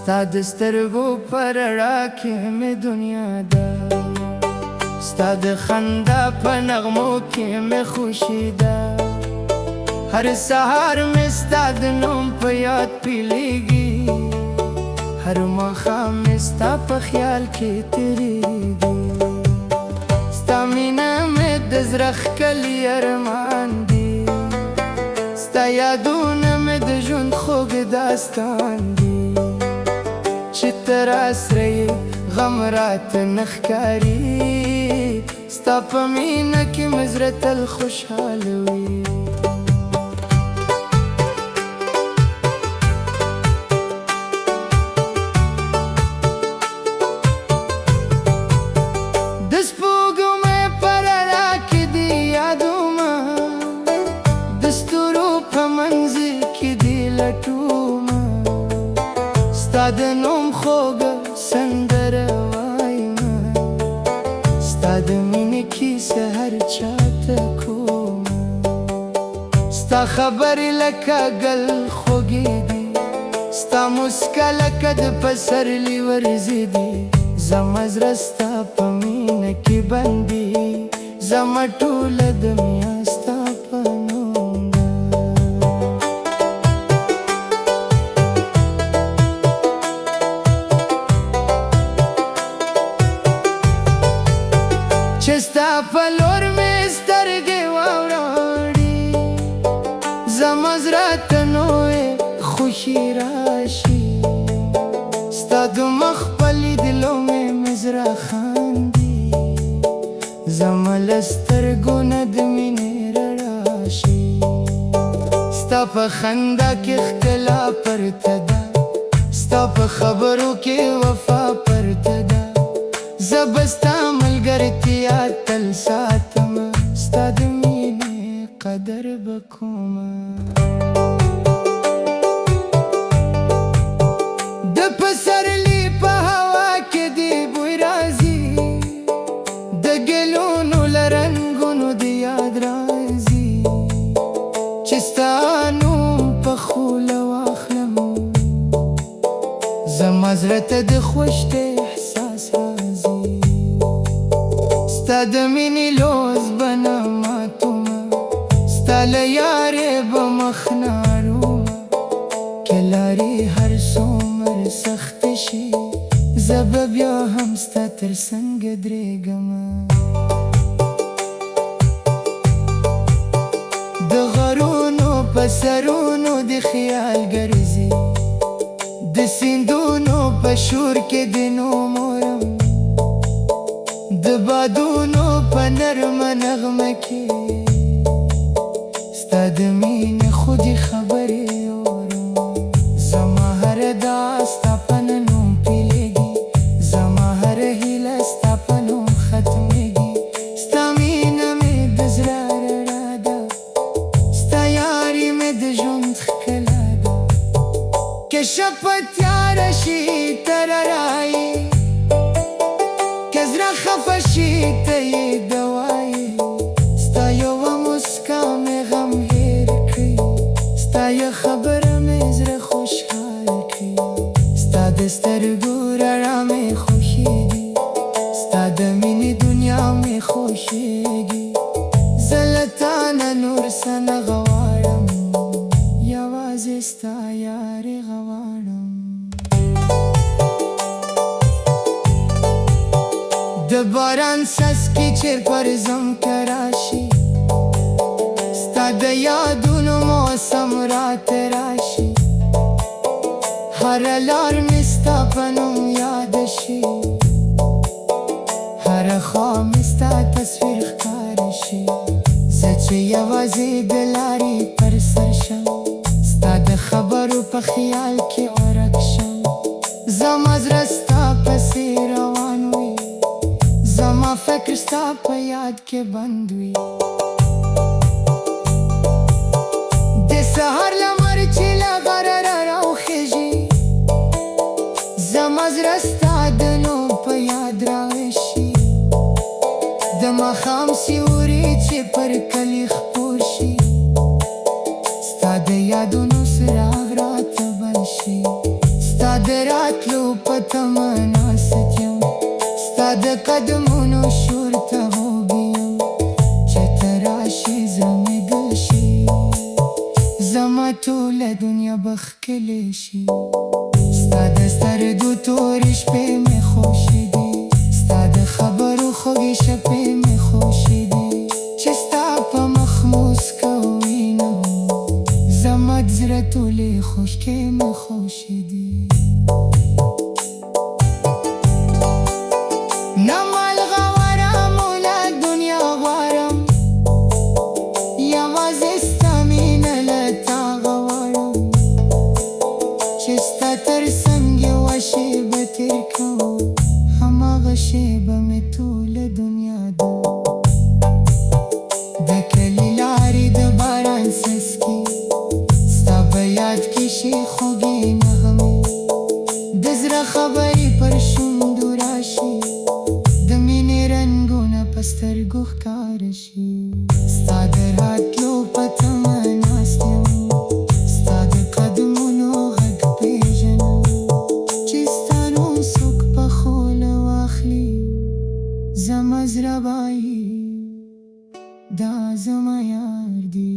ستا د سترګو په رڼا کې مې دنیا ده، ستا د خندا په نغمو کې مې خوشي ده. هر سهار مې ستا د نوم په یاد پیلېږي، هر ماښام مې ستا په خیال کې تېرېږي. ستا مینه مې د زړه ښکلی ارمان دی، ستا یادونه مې د ژوند خوږ داستان دی. چې ته راسره یې غم راته نه ښکاري، ستا په مینه کې مې زړه تل خوشحاله وي. د سپوږمۍ په رڼا کې دي یادونه، د ستورو په منځ کې دي لټومه. ستا د نوم خوږه سندره وایمه، ستا د مینې کیسه هر چاته کومه. ستا خبرې لکه ګل خوږې دي، ستا موسکا لکه د پسرلي ورځې دي. زما زړه ستا په مینه کې بندي، زما ټوله دنیا ستا په نوم ده. چې ستا په لور مې سترګې واوړي، زما زړه ته نوې خوښي راشي. ستا د مخ په لیدلو مې زړه خاندي، زما له سترګو نه د مینې راشي. ستا په خندا کې ښکلا پرته ده، ستا په خبرو کې وفا پرته ده. زه به ستا ملګرتیا تل ساتمه، ستا د مینې قدر به کومه. د پسرلي په هوا کې دی بوی راځي، د ګلونو له رنګونو د یاد راځي. چې ستا نوم په خوله واخلم، زما زړه ته د خوښۍ احساس راځي. ستا د مینې لوز به نه ماتومه، ستا له یارې به مخ نه اړومه. که لارې هر څومره سختې شي، زه به بیا هم ستا تر څنګه درېږمه. د غرونو په سرونو د خیال ګرځي، د سیندونو په شور کې د نوم اورم. د بادونو په نرمه نغمه کې ستا د مینې خودي خبرې اورم. زما هره دا ستا په نوم پیلېږي، زما هره هیله ستا په نوم ختمېږي. ستا مینه مې د زړه رڼا ده، ستا یاري مې د ژوند ښکلا ده. که شپه تیاره شي ته رارایې، که زړه خفه شي ته یې دوایې. ستا یوه موسکا مې غم هېر کړي، ستا یوه خبره مې زړه خوشحال کړي. ستا د سترګو رڼا مې خوښېږي، ستا د مینې دنیا مې خوښېږي. زه له تا نه نور څه نه غواړم، یوازې ستا یاري غواړم. د باران څاڅکي چې پر ځمکه راشي، ستا د یادونو موسم راته راشي. هره لار مې ستا په نوم یاد شي، هره خوا مې ستا تصویر ښکاره شي. زه چې یوازې د لارې پر سر شم، ستا د خبرو په خیال کې ورک شم. زما زړه ستا پسې روان وي، زما فکر ستا په یاد کې بند وي. د سهار لمر چې له غره راوخېږي، زما زړه ستا د نوم په یاد راوشي. د ماښام سیوري چې پر کلي خپور شي، ستا د یادونو څراغ راته بل شي. ستا د راتلو تللی شي ستا د سترګو تورې شپې مې خوښې دي ستا د خبرو خوږې شپې مې خوښې دي چې ستا په مخ موسکا ووینم زما د زړه ټولې خوشکې مې خوښې دي نه مال غواړم نه دنیا غواړم یوازې ستا مینه له تا غواړم چې ستا تر څنګ یوه شېبه تېر کوم هماغه شېبه مې ټوله دنیا ده د کلي لارې د باران څاڅکي ستا په یاد کې شي خوږې نغمې د زړه خبرې پر شونډو راشي د مینې رنګونه په سترګو ښکاره شي ستا د راتلو په تمه ناست یم ستا د قدمونو غږ پېژنم چې ستا نوم څوک په خوله واخلي زما زړه وایي دا زما یار دی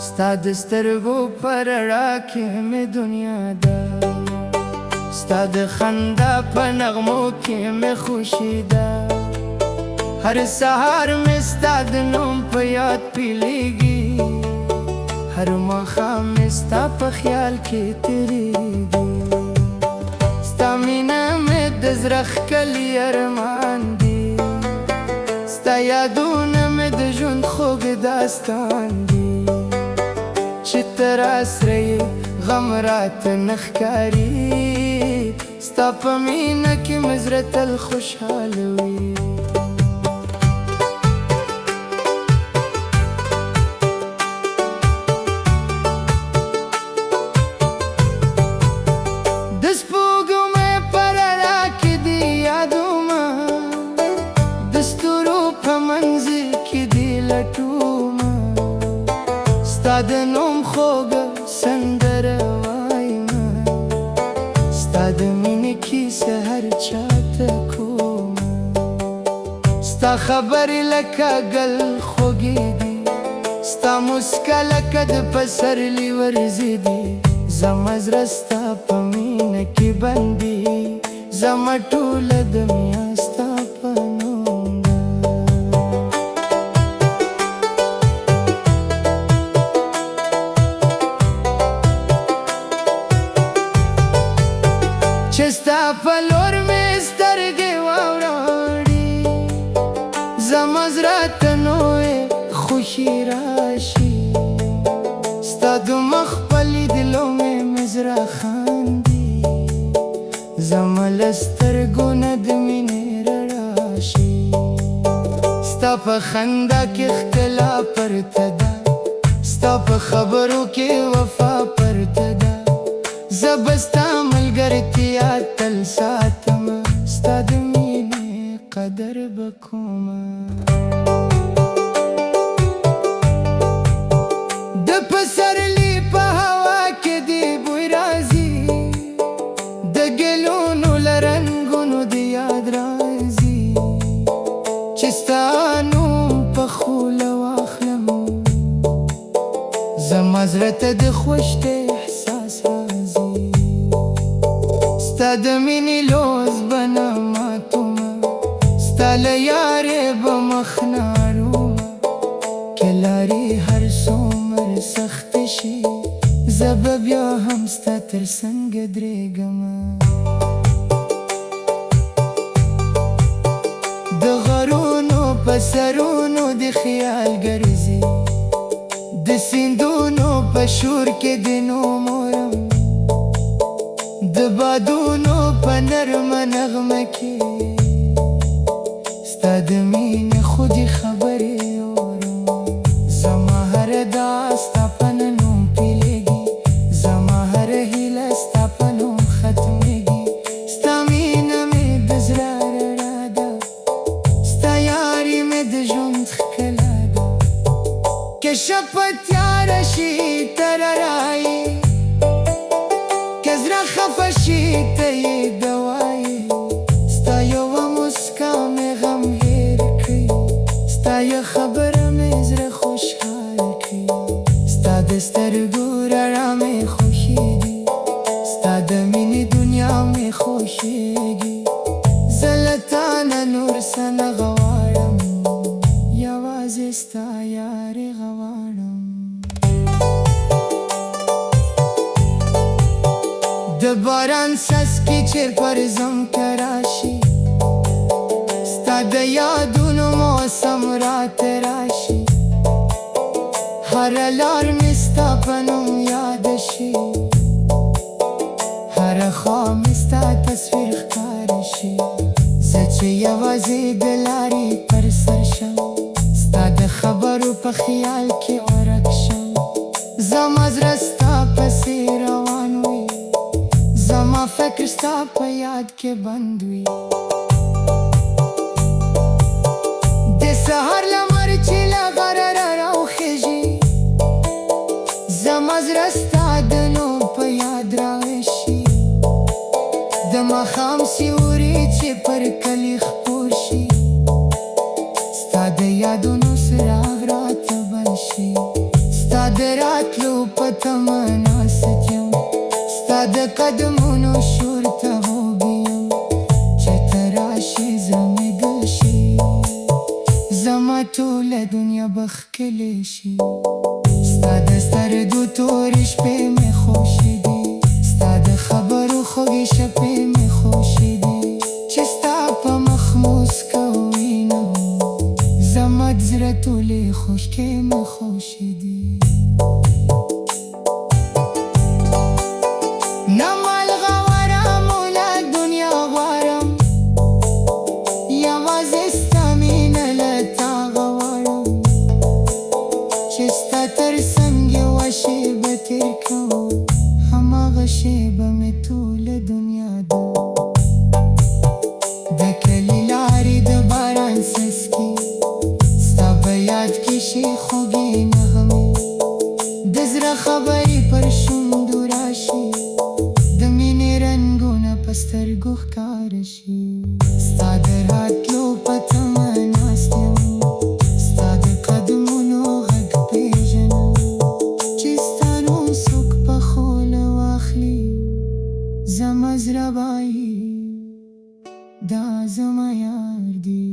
ستا د سترګو په رڼا کې مې دنیا ده ستا د خندا په نغمو کې مې خوشي ده هر سهار مې ستا د نوم په یاد پیلېږي هر ماښام مې ستا په خیال کې تېرېږي ستا مینه مې د زړه ښکلی ارمان دي ستا یادونه مې د ژوند خوږ داستان دي چې ته راسره یې غم راته نه ښکاري ستا په مینه کې مې زړه تل خوشحاله وي د سپوږمۍ په رڼا کې دي یادونه د ستورو په منځ کې دي لټومه ستا د نوم خوږه سندره وایمه ستا د مینې کیسه هر چاته کومه ستا خبرې لکه ګل خوږې دي ستا موسکا لکه د پسرلي ورځې دي زما زړه ستا په مینه کې بندي زما ټوله دنیا ستا په نوم ده چې ستا په لور مې سترګې واوړي زما زړه ته نوې خوښي راشي ستا د مخ په لیدلو مې زړه خاندي زما له سترګو نه د مینې رڼا شي ستا په خندا کې ښکلا پرته ده ستا په خبرو کې وفا پرته ده زه به ستا ملګرتیا تل ساتمه ستا د مینې قدر به کومه د پسرلي په هوا کې دی بوی راځي د ګلونو له رنګونو د یاد راځي چې ستا نوم په خوله واخلم زما زړه ته د خوښۍ احساس راځي ستا د مینې لوز به نه ماتومه ستا له یارې به مخ نه اړومه که لارې هر څومره سختې شي زه به بیا هم ستا تر څنګه درېږمه د غرونو په سرونو د خیال ګرځي د سیندونو په شور کې د نومورم د بادونو په نرمه نغمه کې ستا د مینې خودي خبرې اورم زما هر داس ستا په نوم پیلېږي زما هر هیله ستا په نوم ختمېږي ستا مینه مې د زړه رڼا ده شپه تیاره شي ته رارایي که زړه خفه شي ته یې دوایي ستا یوه مسکا مې غم هېر کړي ستا یوه خبره مې زړه خوشحال کړي ستا د سترګو رڼا مې خوښېږي ستا د مینې دنیا مې خوښېږي زه له تا نه نور څه نه غواړم یوازې ستا یاري غواړم د باران څاڅکي چې پر ځمکه راشي ستا د یادونو موسم راته راشي هره لار مې ستا په نوم یاد شي هره خوا مې ستا تصویر ښکاره شي زه چې یوازې د لارې پر سر شم ستا د خبرو په خیال کې ورک شم زما زړه ستا پسې روان وي زما فکر ستا په یاد کې بند وي د سهار لمر چې له غره راوخېږي زما زړه ستا د نوم په یاد راوشي د ماښام سیوري چې پر کلي خپور شي ستا د یادونو څراغ راته بل شي ستا د راتلو په تمه ناست یم ستا د قدمونو شور ته خوږ یم چې ته راشي زړه مې ګل شي زما ټوله دنیا به ښکلې شي ستا د سترګو تورې شپې مې خوښې دي ستا د خبرو خوږې شپې مې خوښې دي چې ستا په مخ موسکا ووینم زما د زړه ټولې خوښکې مې خوښې دي نه مال غواړم نه دنیا غواړم یوازې ستا مینه له تا غواړم چې ستا تر څنګ یوه شېبه تېر کوم هماغه شېبه مې ټوله دنیا ده د کلي لارې د باران څاڅکي ستا په یاد کې شي خوږې نغمې د زړه خبرې پر شونډو راشي د مینې رنګونه په سترګو ښکاره شي ستا د راتلو په تمه ناست یم ستا د قدمونو غږ پېژنم چې ستا نوم څوک په خوله واخلي زما زړه وایي دا زما یار دی